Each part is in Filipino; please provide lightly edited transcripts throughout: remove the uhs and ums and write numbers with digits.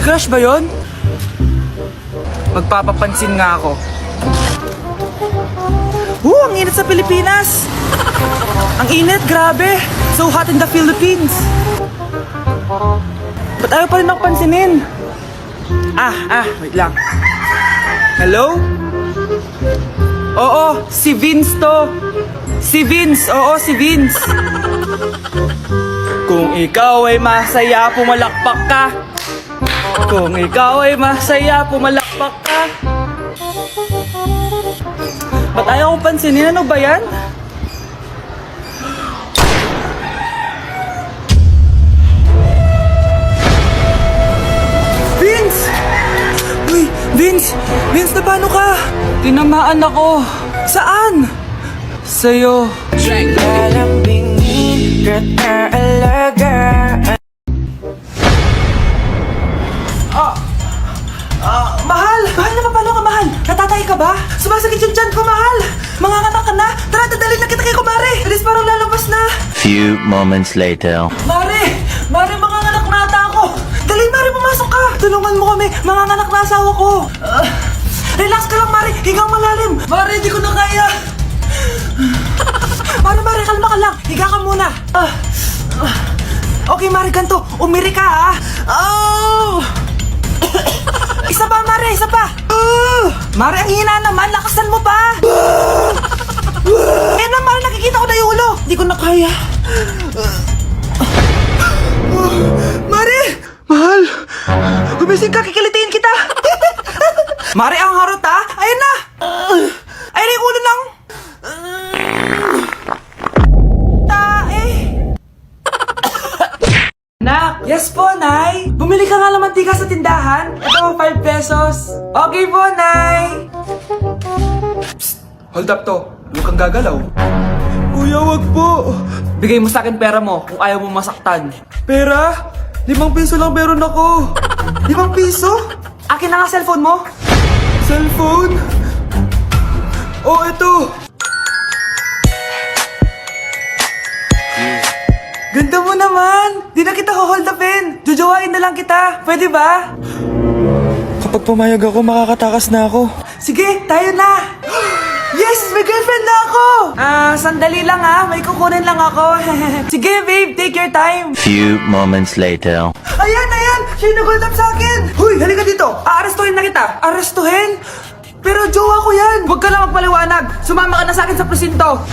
crush ba yon? Magpapapansin nga ako. Ang init sa Pilipinas! Ang init, grabe! So hot in the Philippines! Ba't ayaw pa rin ako pansinin? Wait lang. Hello? Oo, si Vince to. Si Vince, oo, si Vince. Kung ikaw ay masaya, pumalakpak ka. Kung ikaw ay masaya, pumalakpak ka. Ba't ayaw kong pansinin? Ano ba yan? Vince! Uy, Vince! Vince, na paano ka? Tinamaan ako. Saan? Sa'yo. Lalambingin ka alaga. Mahal! Mahal na paano ka, mahal? Natatay ka ba? Sumasakit yung tiyan ko, mahal! Manganganak ka na? Tara, dadalhin na kita kay kumare! Alis, parang lalabas na! Few moments later. Mare! Mare, manganganak na ata ako! Dali, Mare, pumasok ka! Tulungan mo kami! Manganganak na asawa ko! Relax ka lang, Mare! Higang malalim! Mare, di ko na kaya! Mare, kalma ka lang! Higa ka muna! Okay, Mare, ganito! Umiri ka, ha? Oh! Isa pa, Mare! Isa pa! Mare, ang hina naman! Lakasan mo pa! Eh na, Mare, nakikita ko na yung ulo! Di ko na kaya! Mare! Mahal! Gumising ka, kikilitiin kita! Mare, ang harot, ha? Ayun na! Ayun na yung ulo ng... tae! Nak! Yes po, Nay! Bumili ka nga ng mantika sa tindahan? Ito, 5 pesos. Okay po, Nay! Psst! Hold up to. Huwag kang gagalaw. Kuya, wag po. Bigay mo sa akin pera mo kung ayaw mo masaktan. Pera? 5 piso lang meron ako. 5 piso? Akin na nga cellphone mo. Cellphone? Oh, ito. Ganda mo naman! Di na kita hold upin! Jojowain na lang kita! Pwede ba? Kapag pumayag ako, makakatakas na ako. Sige, tayo na! Yes! May girlfriend na ako! Sandali lang ha. May kukunin lang ako. Sige, babe. Take your time. Few moments later. Ayan! Siya yung nag-hold up sa akin! Huy! Halika dito! Aarestuhin na kita! Arestuhin? Pero jowa ko yan! Huwag ka lang magpaliwanag! Sumama ka na sa akin sa presinto!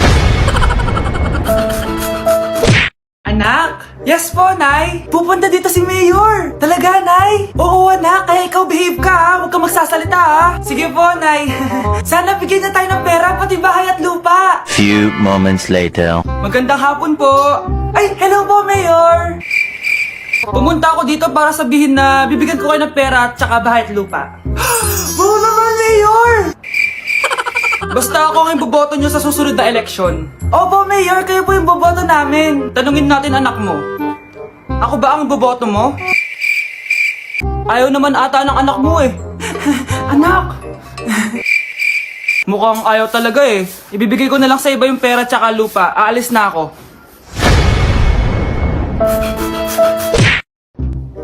Anak? Yes po, Nay. Pupunta dito si Mayor. Talaga, Nay? Oo, anak. Kaya ikaw behave ka, ha? Huwag kang magsasalita, ha? Sige po, Nay. Sana bigyan na tayo ng pera, pati bahay at lupa. Few moments later. Magandang hapon po. Ay, hello po, Mayor. Pumunta ako dito para sabihin na bibigyan ko kayo ng pera at saka bahay at lupa. Oo naman, Mayor! Basta ako ang iboboto nyo sa susunod na eleksyon. Opo, Mayor, kayo po yung boboto namin. Tanungin natin anak mo. Ako ba ang boboto mo? Ayaw naman ata ng anak mo eh. Anak! Mukhang ayaw talaga eh. Ibibigay ko na lang sa iba yung pera tsaka lupa. Aalis na ako.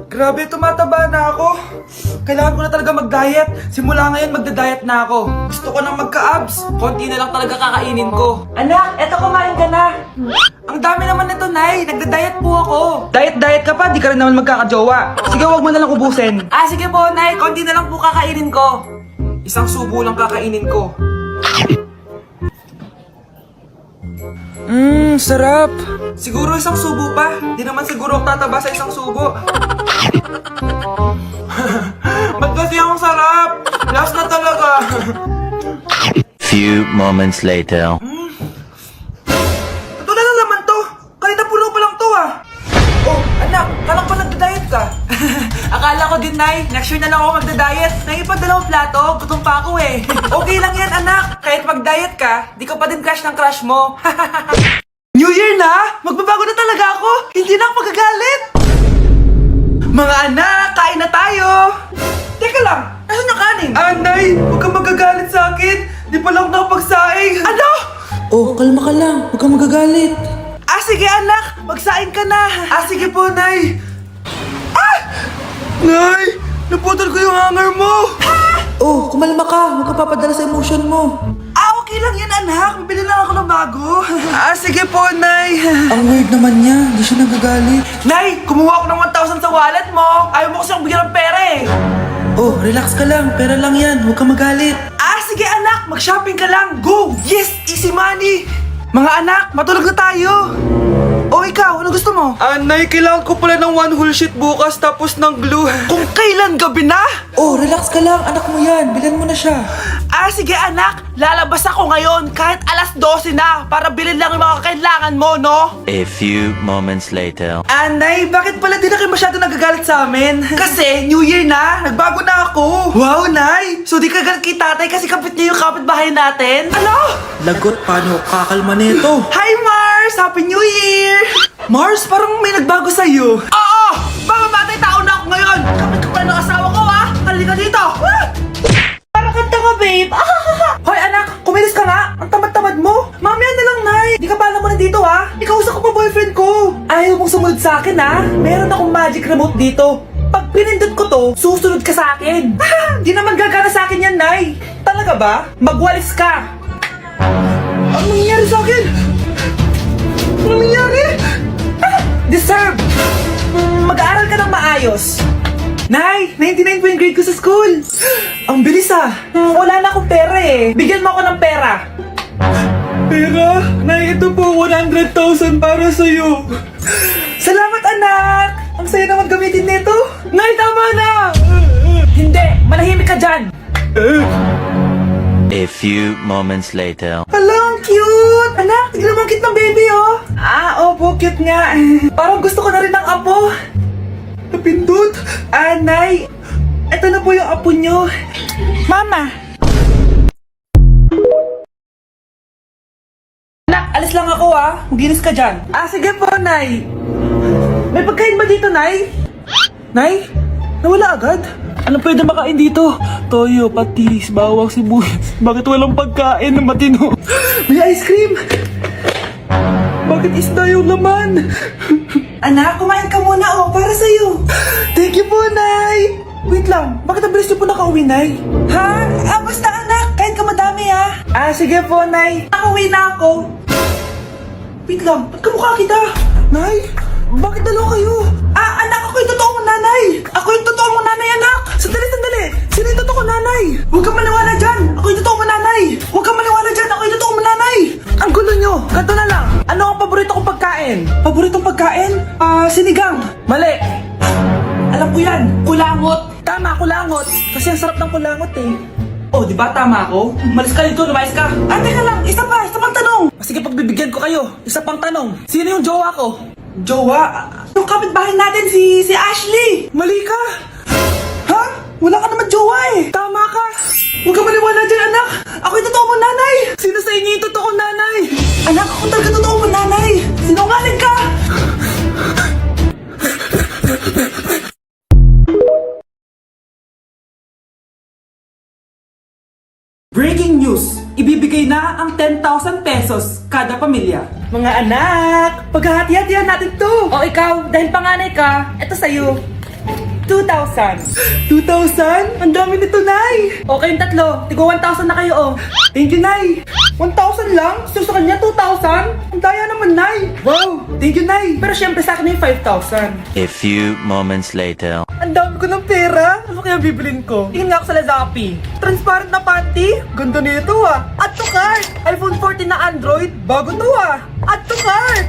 Grabe, tumataba na ako. Kailangan ko na talaga mag-diet. Simula ngayon, magda-diet na ako. Gusto ko nang magka-abs. Konti na lang talaga kakainin ko. Anak, eto kumain ka na. Ang dami naman nito, Nay. Nagda-diet po ako. Diet ka pa, di ka rin naman magkakajowa. Sige, wag mo na lang ubusin. Sige po, Nay. Konti na lang po kakainin ko. Isang subo lang kakainin ko. Sarap. Siguro isang subo pa. Di naman siguro ako tataba sa isang subo. Ba't kasi ang sarap? Last na talaga. Few moments later. Ito na lang naman to. Kanina pulo pa lang to ah. Oh, anak, kala ko nagda-diet ka. Akala ko din, Nay. Next year na lang ako magda-diet. Nangipag-dalawang plato, gutom pa ako eh. Okay lang yan, anak. Kahit mag-diet ka, di ko pa din crush ng crush mo. New Year na? Magbabago na talaga ako. Hindi na ako magagalit. Mga anak, kain na tayo. Teka lang, nasan yung kanin? Nay, huwag kang magagalit sa akin. Di pa lang nakapagsaing. Ano? Oh, kalma ka lang. Huwag kang magagalit. Sige anak, magsaing ka na. Sige po, Nay. Nay, Naputol ko yung hanger mo! Oh, kumalma ka. Huwag ka papadala sa emotion mo. Okay lang yan, anak. Bibili lang ako ng bago. Sige po, Nay. Ang weird naman niya. Hindi siya nagagalit. Nay, kumuha ako ng 1,000 sa wallet mo. Ayaw mo kasi akong bigyan ng pera eh. Oh, relax ka lang. Pera lang yan. Huwag ka magalit. Sige anak. Mag-shopping ka lang. Go! Yes! Easy money! Mga anak, matulog na tayo. O ikaw, ano gusto mo? Nay, kailangan ko pala ng one whole sheet bukas tapos ng glue. Kung kailan gabi na? Oh, relax ka lang. Anak mo yan. Bilhan mo na siya. Sige anak. Lalabas ako ngayon kahit alas 12 na para bilhin lang yung mga kailangan mo, no? A few moments later. Nay, bakit pala di na kayo masyado nagagalit sa amin? Kasi New Year na, nagbago na ako. Wow, Nay! So di ka galit kay tatay kasi kapit niya yung kapitbahay natin? Ano? Lagot, paano kakalma nito? Hi, Mars! Happy New Year! Mars, parang may nagbago sa'yo. Oo! Mamamatay tao na ako ngayon! Kapit ko pala ng asawa ko, ha? Halika dito! Parang kanta ka, babe! Hoy, anak! Kumilis ka nga! Ang tamad-tamad mo! Mamaya na lang, Nay! Di ka pala mo na dito, ha? Ikausap ko pa boyfriend ko! Ayaw mong sumunod sa akin, ha? Meron akong magic remote dito. Pag pinindot ko to, susunod ka sa akin. Di naman gagana sa akin yan, Nay. Talaga ba? Magwalis ka! Ano nangyayari sa akin? Ano nangyayari? Deserve! Mag-aaral ka ng maayos. Nay, 99 po yung grade ko sa school. Ang bilis wala na akong pera eh. Bigyan mo ako ng pera. Pera? Nay, ito po 100,000 para sa'yo. Salamat anak! Ang saya naman gamitin nito. Nay, tama na! Hindi, manahimik ka dyan. A few moments later. Hala, ang cute! Anak, tignan mo ang cute ng baby, oh! Opo, cute nga. Parang gusto ko na rin ng apo. Napindot! Nay! Ito na po yung apo nyo. Mama! Anak, alis lang ako, Maginis ka dyan. Sige po, Nay. May pagkain ba dito, Nay? Nay? Nawala agad? Ano pwede makain dito? Toyo, patis, bawang, sibuyas. Bakit walang pagkain na matino? May ice cream! Bakit isda yung laman? Anak, kumain ka muna, para sa'yo. Thank you po, Nay! Wait lang, bakit ang bilis niyo po nakauwi, Nay? Basta anak, kain ka madami, sige po, Nay. Nakauwi na ako. Wait lang, ba't kamukha kita? Nay, bakit dalawa kayo? Anak, ako yung totoo mong nanay! Ako yung totoo mong nanay, anak! Sandali! Sino yung totoo mong nanay? Huwag kang maniwala dyan! Ako yung totoo mong nanay! Huwag kang maniwala dyan! Ako yung totoo mong nanay! Ang gulo nyo! Ganto na lang! Ano ang paborito kong pagkain? Paboritong pagkain? Sinigang! Mali! Alam ko yan! Kulangot! Tama, kulangot! Kasi ang sarap ng kulangot eh. Oh, di ba tama ako? Malis ka dito, lumayas ka. Teka lang, isa pang tanong. Sige, pagbibigyan ko kayo. Isa pang tanong. Sino yung jowa ko? Jowa? Yung kapitbahay natin, si Ashley. Mali ka. Ha? Wala ka naman jowa eh. Tama ka. Huwag ka maniwala dyan, anak. Ako yung totoo mong nanay. Sino sa inyo yung totoo nanay? Anak, ako talaga totoo mong nanay. Sinungaling ka. Breaking news! Ibibigay na ang 10,000 pesos kada pamilya. Mga anak, paghahati-hatihan natin to! O ikaw, dahil panganay ka, eto sa'yo. 2,000. 2,000? Ang dami nito, Nay! O kayong tatlo, tigo 1,000 na kayo, Thank you, Nay! 1,000 lang? So sa kanya, 2,000? Ang daya naman, Nay! Wow! Thank you, Nay! Pero syempre sa akin yung 5,000. A few moments later. Ang dami ko ng pera. Ano kaya bibilin ko? Tingin nga ako sa Lazappi. Transparent na panty. Ganda nito Add to cart. iPhone 14 na Android. Bago to Add to cart.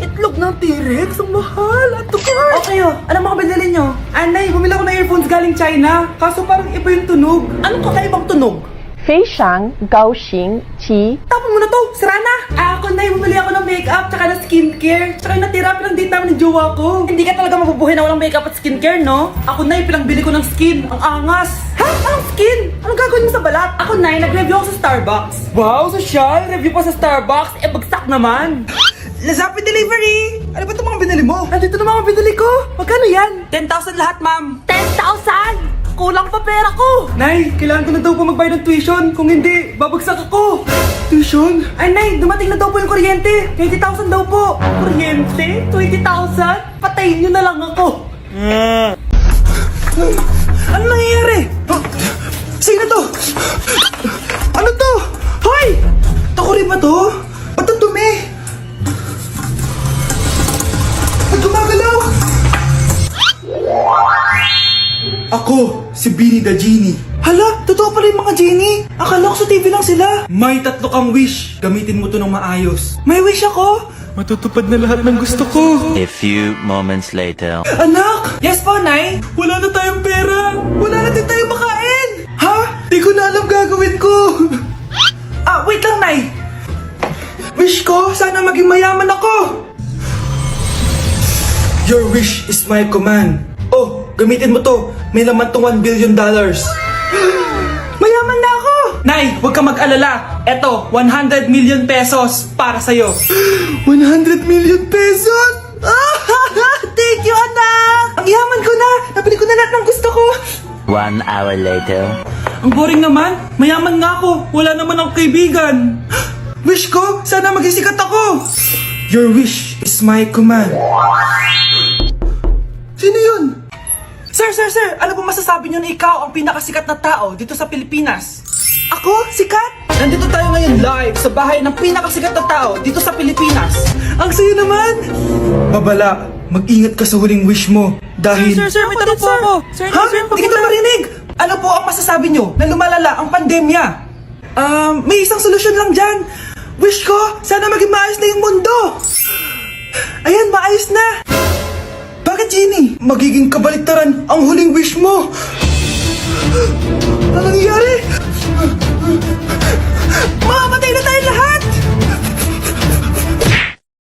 Itlog ng T-Rex. Ang mahal. Add to cart. Okay ano mga binili nyo? Anay, bumili ako ng earphones galing China. Kaso parang iba yung tunog. Anong kakaibang tunog? 非常高兴其 Tapon mo na to! Sira na! Ako na bumili ako ng makeup tsaka ng skincare. Tsaka yung natira pinang date namin ng jowa ko. Hindi ka talaga mabubuhay na walang makeup at skincare, no? Ako na pinangbili ko ng skin. Ang angas! Ha? Anong skin? Anong gagawin mo sa balat? Ako na nag-review ako sa Starbucks. Wow, social! Review pa sa Starbucks? Bagsak naman! Lazappi delivery! Ano ba itong mga binili mo? Nandito na mga binili ko! Magkano yan? 10,000 lahat, ma'am! 10,000 Kulang pa pera ko! Nay, kailangan ko na daw po magbayad ng tuition. Kung hindi, babagsak ako. Tuition? Ay, Nay, dumating na daw po yung kuryente. 20,000 daw po. Kuryente? 20,000? Patayin nyo na lang ako. Ano to? Hoy! Takuri ba to? Ba't ang dumi? Ba't gumagalaw? Ako, si Beanie the Genie. Hala, totoo pala yung mga genie. Akala ko sa TV lang sila. May 3 kang wish. Gamitin mo to ng maayos. May wish ako? Matutupad na lahat ng gusto ko. A few moments later. Anak! Yes po, Nay? Wala na tayong pera. Wala na din tayong makain. Ha? Di ko na alam gagawin ko. Wait lang, Nay. Wish ko, sana maging mayaman ako. Your wish is my command. Oh, gamitin mo to. May laman tong $1 billion. Mayaman na ako! Nay, huwag ka mag-alala. Eto, 100 million pesos para sa'yo. 100 million pesos? Thank you, anak! Ang yaman ko na! Nabili ko na lahat ng gusto ko! 1 hour later. Ang boring naman. Mayaman nga ako. Wala naman akong kaibigan. Wish ko, sana maging sikat ako. Your wish is my command. Sino yun? Sir! Ano po masasabi niyo na ikaw ang pinakasikat na tao dito sa Pilipinas? Ako? Sikat? Nandito tayo ngayon live sa bahay ng pinakasikat na tao dito sa Pilipinas. Ang saya naman! Babala, mag-ingat ka sa huling wish mo dahil... Sir, may tanong po ako. Sir, Ha? Hindi kita marinig! Ano po ang masasabi niyo na lumalala ang pandemya? May isang solusyon lang dyan. Wish ko, sana maging maayos na yung mundo. Ayan, maayos na. Bakit, Genie? Magiging kabaliktaran ang huling wish mo. Ano nangyayari? Mamamatay na tayo lahat!